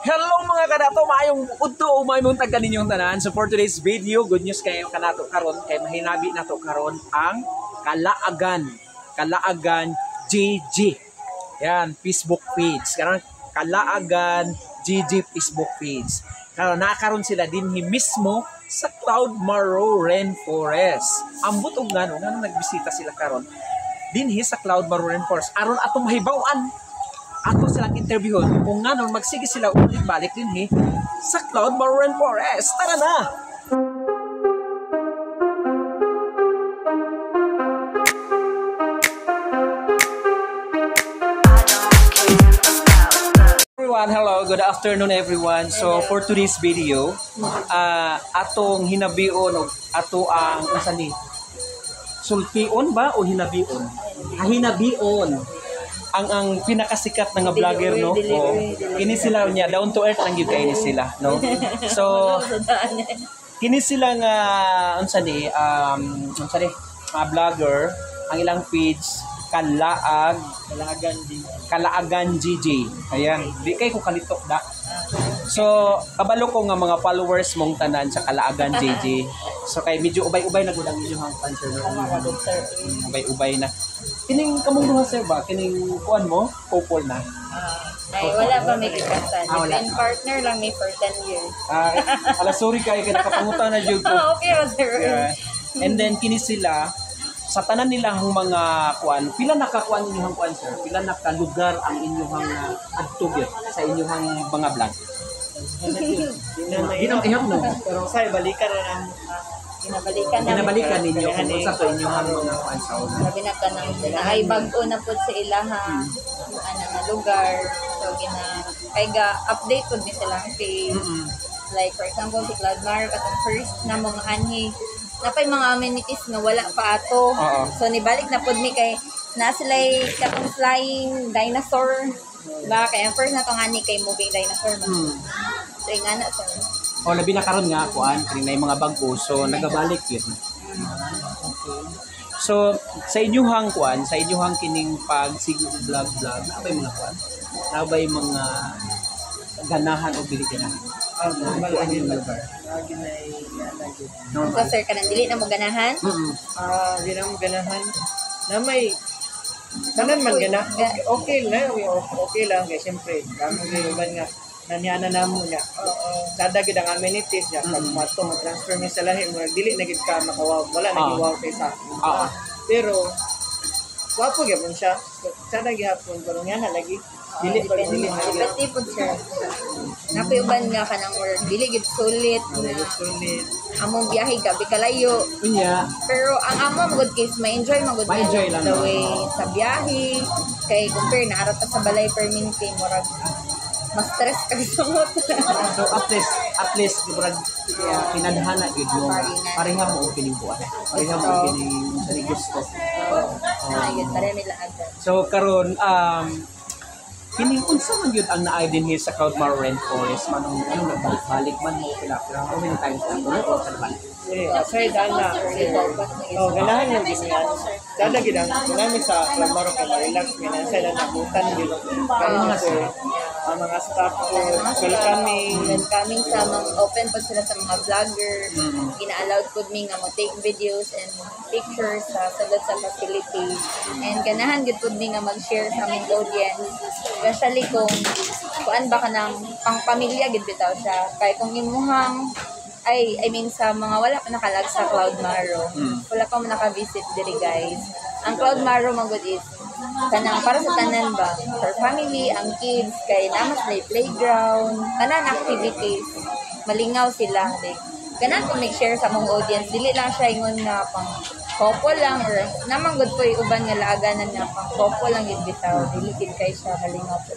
Hello mga kanato, maayong udto o maayong tagka ninyong tanan. So for today's video, good news kayo kanato karon kay mahinabi nato karon ang Kalaagan GG. Yan, Facebook page. Karon Kalaagan GG Facebook page. Karon nakaron sila dinhi mismo sa Cloudmaro Rainforest. Ambot og ngano nagbisita sila karon dinhi sa Cloudmaro Rainforest aron atong mahibaw-an ato silang interviewon kung nga nung magsige sila ulit-balik din sa Cloudmaro Rainforest. Tara na! Everyone, hello, good afternoon everyone. So for today's video, atong hinabion ato ang unsa ni? Sultion ba o hinabion? Hinabion. Ang pinakasikat na nga vlogger no kini sila niya down to earth lang gyud kay ni sila no so kini sila nga unsa ni mga vlogger ang ilang page Kalaagan GG. Ayan, di kay ko kalitok da. So, kabalo ko nga mga followers mong tanan sa Kalaagan GG. So, kay medyo ubay-ubay na gud ang inyong cancer no. Ubay-ubay na. Kining kamong duha sir ba? Kining kuan mo? Couple na. Ay, wala pa may kikasan. And partner lang may for 10 years. Sorry kay nakapangutan na jud ko. Okay ra sir. And then kini sila sa tanan nilang mga kuan, pila nakakuan inyong kuan sir? Pila nakalugar ang inyong adtugit sa inyong mga vlog? Ihap no. Pero say balikan na Ginabalikan ninyo kung sa to inyong mga kuan sa una. Sabi na ka nang ay bag-o na po sa ilaha na lugar. So kay update po ni silang page. Like for example si Cloudmaro katong first na mga anhi napay mga amenities nga wala pa ato. So nibalik na pod mi kay na sila katong flying dinosaur. Ba kay ang first na tong ani kay moving dinosaur. So nga na sir. O labi na karon nga kuan kini na mga bag-o so nagabalik yun. So sa inyong kuan, sa inyong kining pagsigo vlog na bay mga kuan. Na bay mga ganahan o biliganahan. So sir kanang dili na mo ganahan? di na mo ganahan. Na may tanan man gana. Okay lang kay syempre kamo gyud nga naniana namo niya. Sada gid ang amenities niya pag mato transfer mi sa lahi mo dili na gid ka makawaw wala na gid wow kay sa. Pero wapo gyud siya. Sada gihapon pero nga na lagi dili Depende po sir. Napayuban nga ka ng work. Dili gid sulit. Among biyahe gabi kalayo. Pero ang amo magud case ma-enjoy magud the way sa biyahe. Kay compare na arat sa balay perminti murag mas stress ka sa moto. So at least murag kinadhana gid mo. Pareha mo og kining buwan. Pareha mo og kining sa gusto. Ayun, pareha nila agad. So karon kining unsa man gyud ang naay dinhi sa Cloudmaro Rainforest manong nagbalik man mo pila how many times na ko sa balik. Say dana. Ganahan yung ginyan. Sada gid ang ginami sa Cloudmaro kay relax man sa nabutan gid. Ang mga staff ko welcoming sa mga open po sila sa mga vlogger. Gina-allowed po mi nga mo take videos and pictures sa sulod sa facility. And ganahan gid po mi nga mag-share sa aming audience. Especially kung kuan ba ka ng pang-pamilya gid bitaw siya. Kay kung imuhang I mean sa mga wala pa nakalag sa Cloudmaro. Wala pa man naka-visit diri guys. Ang Cloudmaro magud is kanang para sa tanan ba for family ang kids kay namas na playground tanan activities malingaw sila like ganan ko make share sa mong audience dili lang siya ingon na pang couple lang or namang good po uban nga laaganan na pang couple lang gid bitaw dili gid kay siya malingaw po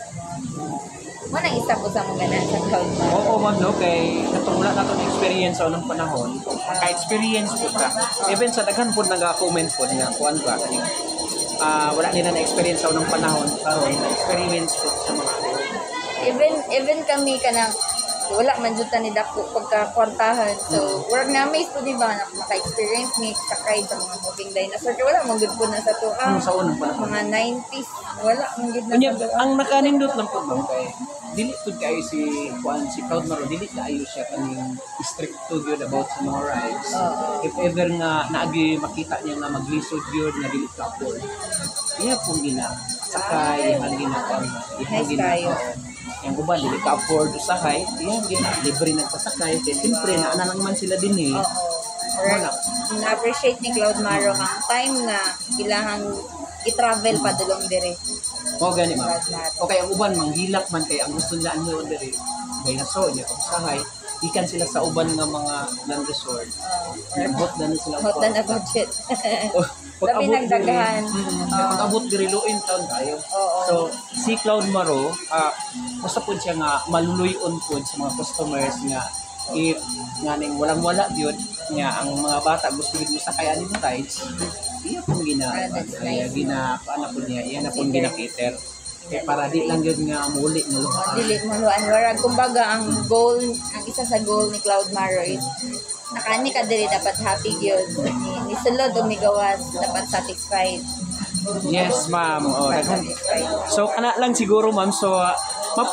mo nang isa po sa mga ganan sa Cloudmaro. Oo man no kay katungla nato ng experience sa unang panahon ka experience po ka even sa daghan po naga-comment po nga kuan ba kaning wala nila na experience sa unang panahon karon experience po sa mga even kami kanang wala man jud ta ni dako pagka kwartahan. So work na may po di ba na maka-experience ni sakay sa mga moving dinosaur. Kaya wala man gud po na sa to. Sa unang panahon. Mga 90s wala man gud na Unya, sa to. ang nakanindot lang po bang kay dili pud kayo si Cloud Maro, dili kaayo siya kaning strict to yun about sa mga rides. If ever nga naagi makita niya nga maglisod yun nga dili ka afford. Iya pong sakay, ang ginakam, Nice kayo. yung uban, dili ka afford usakay, iya libre nagpasakay, kaya siyempre na lang man sila din eh. Or na-appreciate ni Cloud Maro ang time nga ilahang i-travel pa dulong dire. O gani ma. O kaya ang uban manghilak man kay ang gusto nila anyo diri. Gaya na so niya kung sahay, ikan sila sa uban nga mga land resort. Hot na sila. Hot na budget. Pag Labi nagdagahan. Pag abot diri luin taon tayo. So si Cloud Maro, basta po siya nga maluluyon po sa mga customers nga if nga ning walang-wala yun nga ang mga bata gusto gid mo sakayan ng rides. Iya pong paano po niya, iya na pong ginakiter. Kaya para di lang yun nga muli nga luhaan. Dili mo luan. Warag kumbaga ang goal, ang isa sa goal ni Cloud Maro is nakani ka diri dapat happy gyud. Ni sulod og ni gawas dapat satisfied. Yes, ma'am. Satisfied. So, kana lang siguro, ma'am. So,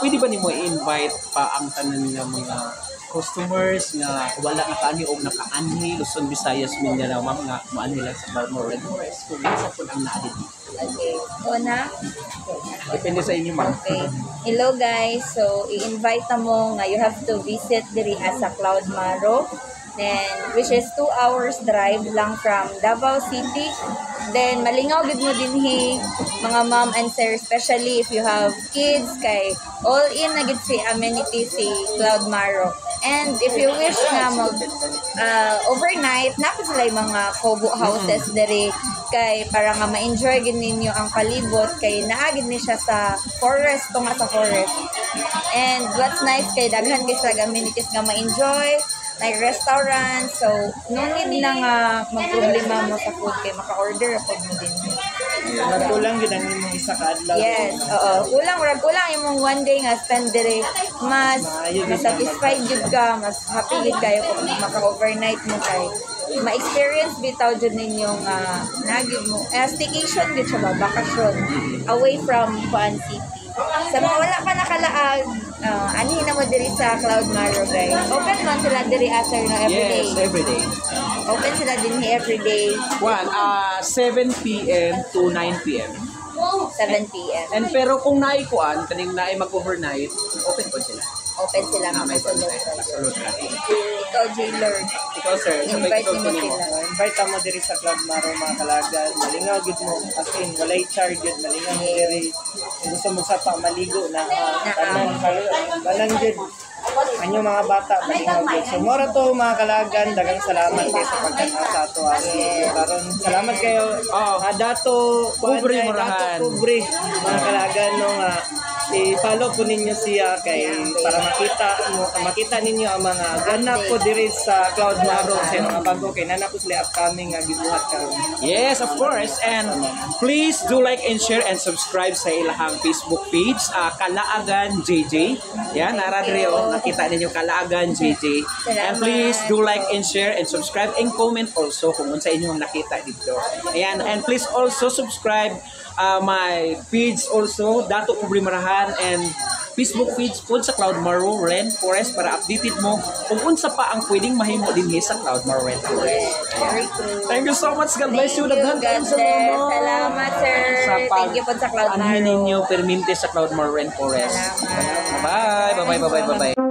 pwede ba nimo i-invite pa ang tanan ng mga customers nga wala na kaani o nakaanhi Luzon, Visayas, Mindanao, ma'am, nga maanhi lang sa Balmore Red Forest kung isa po ang naadit. Okay. Una, Depende sa inyo, ma'am. okay. Hello guys. So, i-invite na mo nga you have to visit diri sa Cloud Maro. Then, which is 2 hours drive lang from Davao City. Then, malingaw gid mo dinhi mga mom and sir, especially if you have kids, kay all in na gid si amenities si Cloud Maro. And if you wish nga mag overnight, napit sila yung mga Kobo houses diri kay para nga ma-enjoy gid ninyo ang palibot kay naagid ni siya sa forest, tunga sa forest. And what's nice kay daghan kay sa amenities nga ma-enjoy, like restaurant, so no need na nga magproblema mo sa food kay maka-order pag mo din. Kulang gid ang imong isa ka adlaw. Yes, oo. Kulang imong one day nga spend dire. Mas satisfied jud ka, mas happy gid kayo kung maka-overnight mo kay ma-experience bitaw jud ninyo nga nagid mo. Staycation gid siya ba, bakasyon away from Kuan City. Sa mga wala pa nakalaag, anhin na mo diri sa Cloud Maro guys. Open man sila diri after no everyday. Yes, every day. Open sila din everyday. 7 p.m. to 9 p.m. 7 p.m. And pero kung naikuan, kaning naay mag-overnight, open po sila. Open sila May masulod. pasulod na. Ikaw, J-Lord. Ikaw, sir, Invite sabay mo ko sila. Invite mo diri sa Cloud Maro mga kalagan. Malingaw gid mo. As in, walay charge gid. Malingaw mo diri. Kung gusto mo sa maligo na tanan gid. Anyo mga bata, malingaw gid. So, mora to mga kalagan. Dagang salamat kayo sa pagkana sa ato. Karon salamat kayo. Dato Kubre Dato Morahan. Kubre mga kalagan no nga i-follow po ninyo siya kay para makita ninyo ang mga ganap ko diri sa Cloud Maro sa mga bago kay nana po sila upcoming nga gibuhat karon. Yes, of course. And please do like and share and subscribe sa ilahang Facebook page, Kalaagan JJ. Yan, naradre nakita ninyo Kalaagan JJ. And please do like and share and subscribe and comment also kung unsa inyong nakita dito. Ayan, and please also subscribe my page also, Dato Kubre Morahan, and Facebook page po sa Cloud Maro Red Forest para updated mo kung unsa pa ang pwedeng mahimo dinhi sa Cloud Maro Red Forest. Very cool. Thank you so much. God bless you. Daghan kayo sa mga. Salamat, sir. Thank you po sa Cloud Anhin Maro. ninyo perminte sa Cloud Maro Red Forest. Salamat. Bye. Bye. Bye. Bye. Bye. Bye.